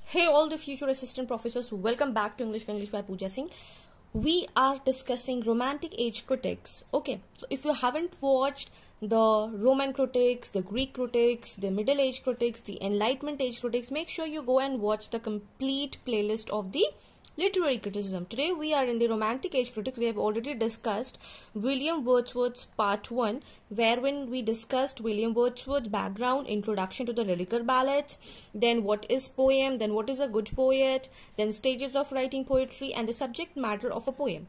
Hey all the future assistant professors, welcome back to English for English by Pooja Singh. We are discussing romantic age critics. Okay, so if you haven't watched the Roman critics, the Greek critics, the Middle Age critics, the Enlightenment age critics, make sure you go and watch the complete playlist of the literary criticism. Today we are in the romantic age critics. We have already discussed William Wordsworth's part 1, wherein we discussed William Wordsworth's background, introduction to the lyrical ballads, then what is poem, then what is a good poet, then stages of writing poetry, and the subject matter of a poem.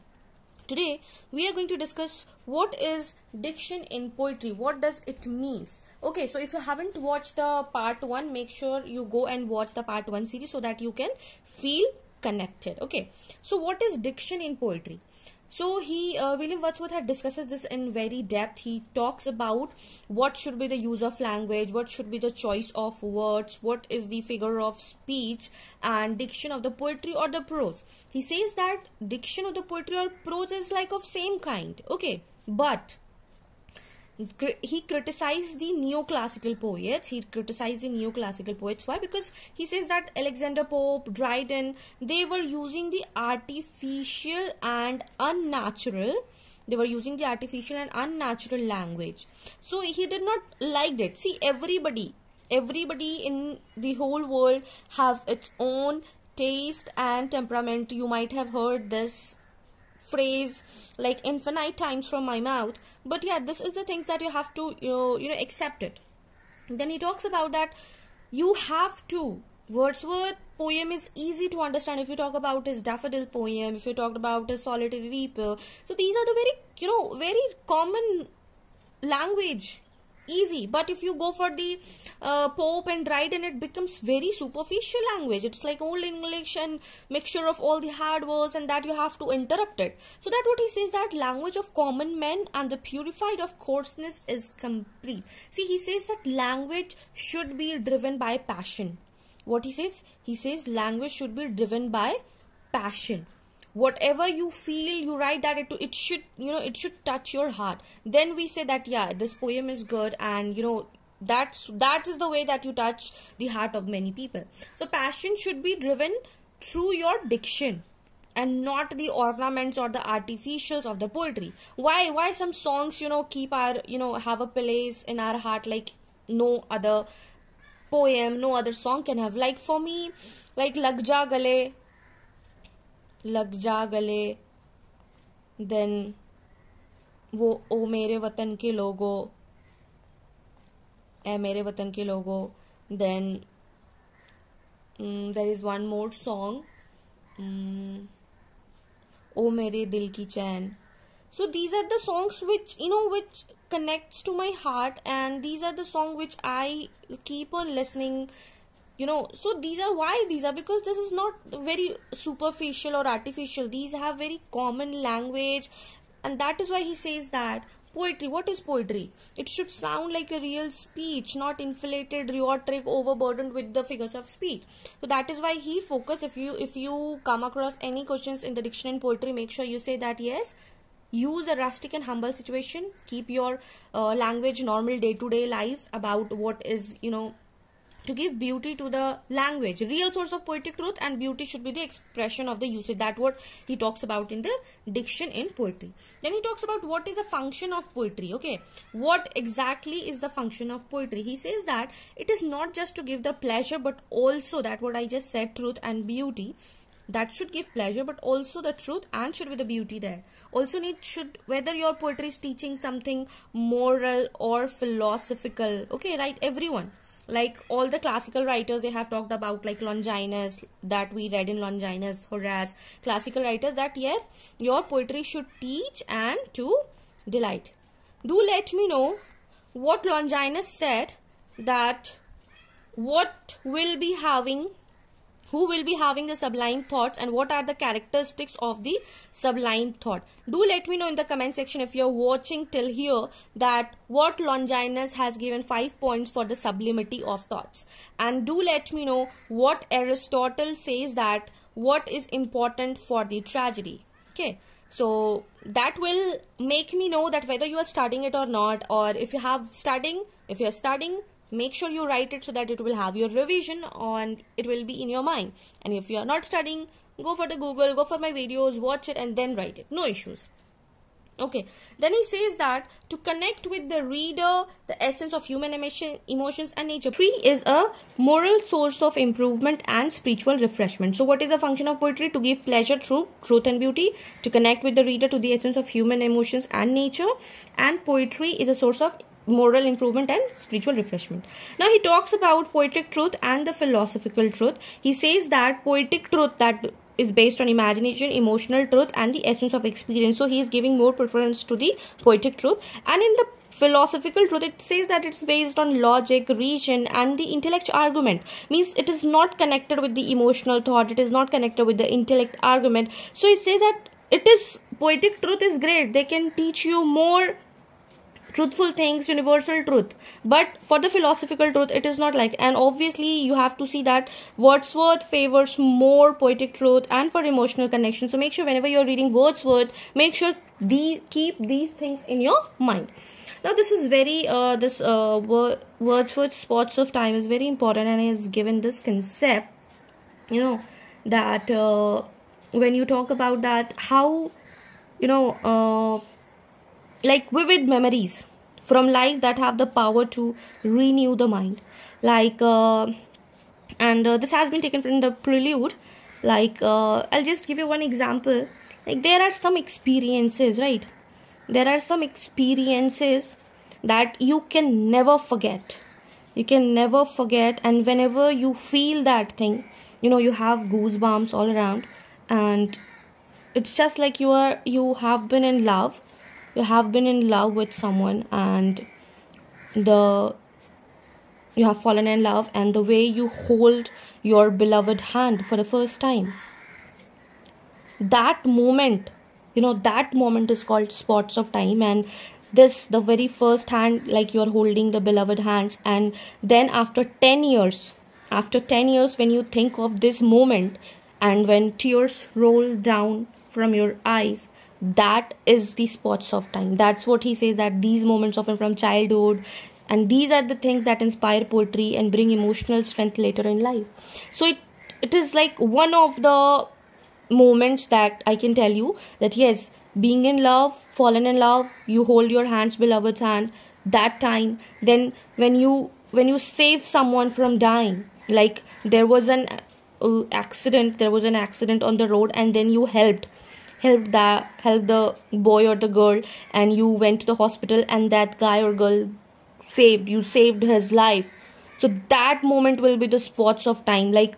Today we are going to discuss what is diction in poetry. What does it means? Okay, so if you haven't watched the part 1, make sure you go and watch the part 1 series so that you can feel connected. Okay, so what is diction in poetry? So William Wordsworth had discusses this in very depth. He talks about what should be the use of language, what should be the choice of words, what is the figure of speech, and diction of the poetry or the prose. He says that diction of the poetry or prose is like of same kind. Okay, but he criticized the neoclassical poets. Why? Because he says that Alexander Pope, Dryden, they were using the artificial and unnatural language. So he did not like it. See, everybody in the whole world have its own taste and temperament. You might have heard this phrase like infinite times from my mouth, but yeah, this is the things that you have to accept it. Then he talks about that you have to. Wordsworth poem is easy to understand. If you talk about his daffodil poem, if you talked about his solitary reaper, so these are the very common language, easy. But if you go for the Pope and Dryden, it becomes very superficial language. It's like old English and mixture of all the hard words, and that you have to interrupt it. So that what he says, that language of common men and the purified of coarseness is complete. See, he says that language should be driven by passion. What he says? He says language should be driven by passion. Whatever you feel, you write that it should touch your heart. Then we say that yeah, this poem is good, and that is the way that you touch the heart of many people. So passion should be driven through your diction and not the ornaments or the artificials of the poetry. Why some songs keep our have a place in our heart like no other poem, no other song can have. Like for me, like lag जा गले, then वो ओ मेरे वतन के लोगों, ए मेरे वतन के लोगों, then there is one more song, ओ मेरे दिल की चैन. So these are the songs which which connects to my heart, and these are the songs which I keep on listening. So these are because this is not very superficial or artificial. These have very common language, and that is why he says that poetry. What is poetry? It should sound like a real speech, not inflated, rhetoric, overburdened with the figures of speech. So that is why he focus. If you come across any questions in the diction and poetry, make sure you say that yes, use a rustic and humble situation. Keep your language normal day-to-day life about what is to give beauty to the language. Real source of poetic truth and beauty should be the expression of the usage. That's what he talks about in the diction in poetry. Then he talks about what is the function of poetry. Okay, what exactly is the function of poetry? He says that it is not just to give the pleasure, but also that what I just said, truth and beauty, that should give pleasure, but also the truth and should be the beauty there. Also whether your poetry is teaching something moral or philosophical. Okay, right, everyone. Like all the classical writers, they have talked about like Longinus, that we read in Longinus, Horace, classical writers, that yes, your poetry should teach and to delight. Do let me know what Longinus said, that who will be having the sublime thoughts, and what are the characteristics of the sublime thought. Do let me know in the comment section if you're watching till here, that what Longinus has given 5 points for the sublimity of thoughts. And do let me know what Aristotle says, that what is important for the tragedy. Okay, so that will make me know that whether you are studying it or not, or if you're studying, make sure you write it so that it will have your revision and it will be in your mind. And if you are not studying, go for the Google, go for my videos, watch it and then write it. No issues. Okay, then he says that to connect with the reader, the essence of human emotions and nature. Poetry is a moral source of improvement and spiritual refreshment. So what is the function of poetry? To give pleasure through truth and beauty, to connect with the reader to the essence of human emotions and nature, and poetry is a source of moral improvement and spiritual refreshment. Now he talks about poetic truth and the philosophical truth. He says that poetic truth that is based on imagination, emotional truth and the essence of experience. So he is giving more preference to the poetic truth. And in the philosophical truth, it says that it's based on logic, reason and the intellectual argument. Means it is not connected with the emotional thought, it is not connected with the intellect argument. So it says that it is, poetic truth is great, they can teach you more truthful things, universal truth, but for the philosophical truth it is not like. And obviously you have to see that Wordsworth favors more poetic truth and for emotional connection. So make sure whenever you're reading Wordsworth, make sure keep these things in your mind. Now this is very Wordsworth spots of time is very important, and he has given this concept, you know, that when you talk about that, how, you know, like vivid memories from life that have the power to renew the mind. Like this has been taken from the prelude. Like I'll just give you one example. Like there are some experiences, right? There are some experiences that you can never forget. You can never forget, and whenever you feel that thing, you know, you have goosebumps all around, and it's just like you have been in love. You have been in love with someone, and you have fallen in love, and the way you hold your beloved hand for the first time, that moment, you know, that moment is called spots of time. And this, the very first hand, like you're holding the beloved hands, and then after 10 years, when you think of this moment, and when tears roll down from your eyes, that is the spots of time. That's what he says, that these moments often from childhood, and these are the things that inspire poetry and bring emotional strength later in life. So it is like one of the moments that I can tell you that yes, being in love, fallen in love, you hold your hand's beloved's hand, that time. Then when you save someone from dying, like there was an accident on the road, and then you helped the boy or the girl, and you went to the hospital, and that guy or girl saved his life. So that moment will be the spots of time. Like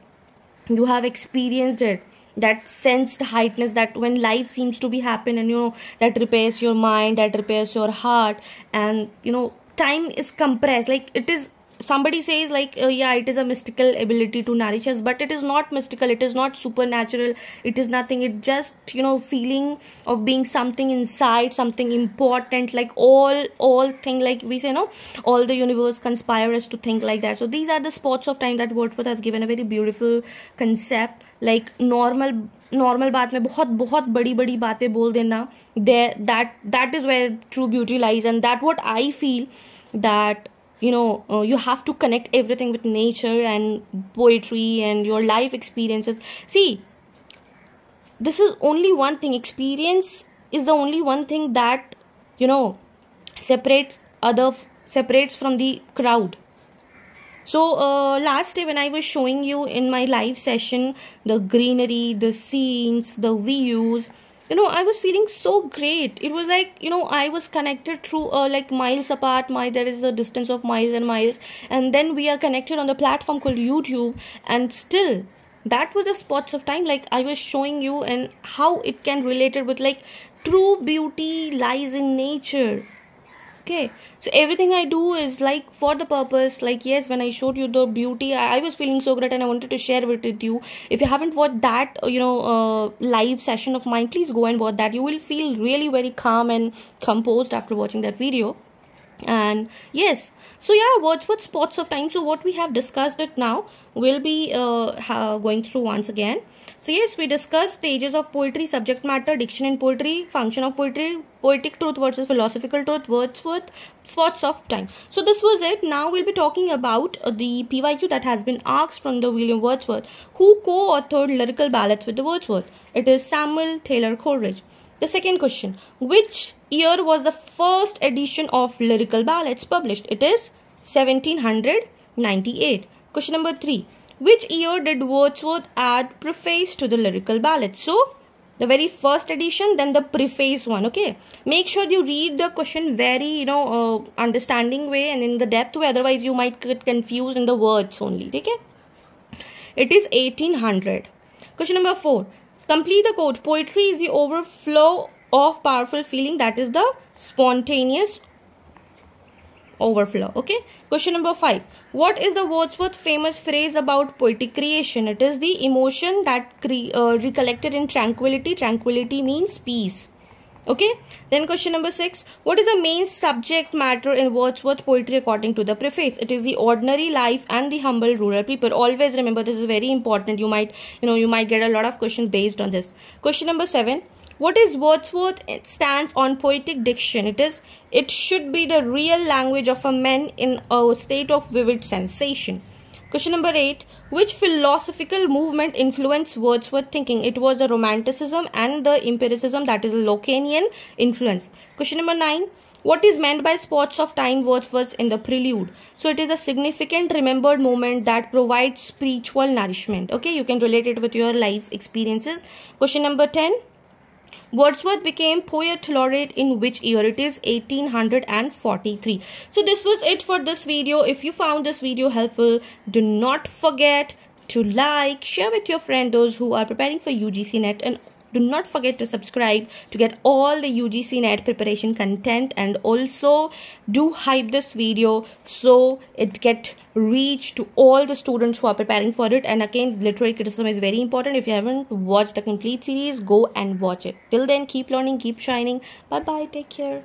you have experienced it, that sensed heightness, that when life seems to be happen, and you know, that repairs your mind, that repairs your heart, and you know, time is compressed. Like it is, somebody says like yeah, it is a mystical ability to nourish us, but it is not mystical, it is not supernatural, it is nothing. It just, you know, feeling of being something inside, something important, like all thing, like we say, no, all the universe conspires to think like that. So these are the spots of time that Wordsworth has given a very beautiful concept. Like normal बात में बहुत बड़ी बातें बोल देना, there that is where true beauty lies. And that what I feel, that you know, you have to connect everything with nature and poetry and your life experiences. See, this is only one thing. Experience is the only one thing that, you know, separates from the crowd. So last day when I was showing you in my live session the greenery, the scenes, the views, you know, I was feeling so great. It was like, you know, I was connected through like miles apart. There is a distance of miles and miles, and then we are connected on the platform called YouTube, and still that was the spots of time. Like I was showing you, and how it can relate it with, like, true beauty lies in nature. Okay, so everything I do is like for the purpose. Like yes, when I showed you the beauty, I was feeling so great, and I wanted to share it with you. If you haven't watched that, you know, live session of mine, please go and watch that. You will feel really very calm and composed after watching that video. And yes, so yeah, Wordsworth spots of time. So what we have discussed it now, we'll be going through once again. So yes, we discussed stages of poetry, subject matter, diction in poetry, function of poetry, poetic truth versus philosophical truth, Wordsworth, spots of time. So this was it. Now we'll be talking about the PYQ that has been asked from the William Wordsworth, who co-authored Lyrical Ballads with the Wordsworth. It is Samuel Taylor Coleridge. The second question, which year was the first edition of Lyrical Ballads published? It is 1798. Question number 3, which year did Wordsworth add Preface to the Lyrical Ballads? So, the very first edition, then the Preface one, okay? Make sure you read the question very, understanding way and in the depth way, otherwise you might get confused in the words only, okay? It is 1800. Question number 4. Complete the quote. Poetry is the overflow of powerful feeling, that is the spontaneous overflow. Okay. Question number 5. What is the Wordsworth famous phrase about poetic creation? It is the emotion that recollected in tranquility. Tranquility means peace. Okay. Then question number 6. What is the main subject matter in Wordsworth poetry according to the preface? It is the ordinary life and the humble rural people. Always remember, this is very important. You might get a lot of questions based on this. Question number 7. What is Wordsworth stance on poetic diction? It should be the real language of a man in a state of vivid sensation. Question number 8. Which philosophical movement influenced Wordsworth thinking? It was the Romanticism and the Empiricism, that is a Lacanian influence. Question number 9. What is meant by spots of time Wordsworth in the prelude? So it is a significant remembered moment that provides spiritual nourishment. Okay, you can relate it with your life experiences. Question number 10. Wordsworth became Poet Laureate in which year? It is 1843. So this was it for this video. If you found this video helpful, do not forget to like, share with your friends, those who are preparing for UGC NET, and do not forget to subscribe to get all the UGC NET preparation content, and also do hype this video so it get reach to all the students who are preparing for it. And again, literary criticism is very important. If you haven't watched the complete series, go and watch it. Till then, keep learning, keep shining. Bye bye, take care.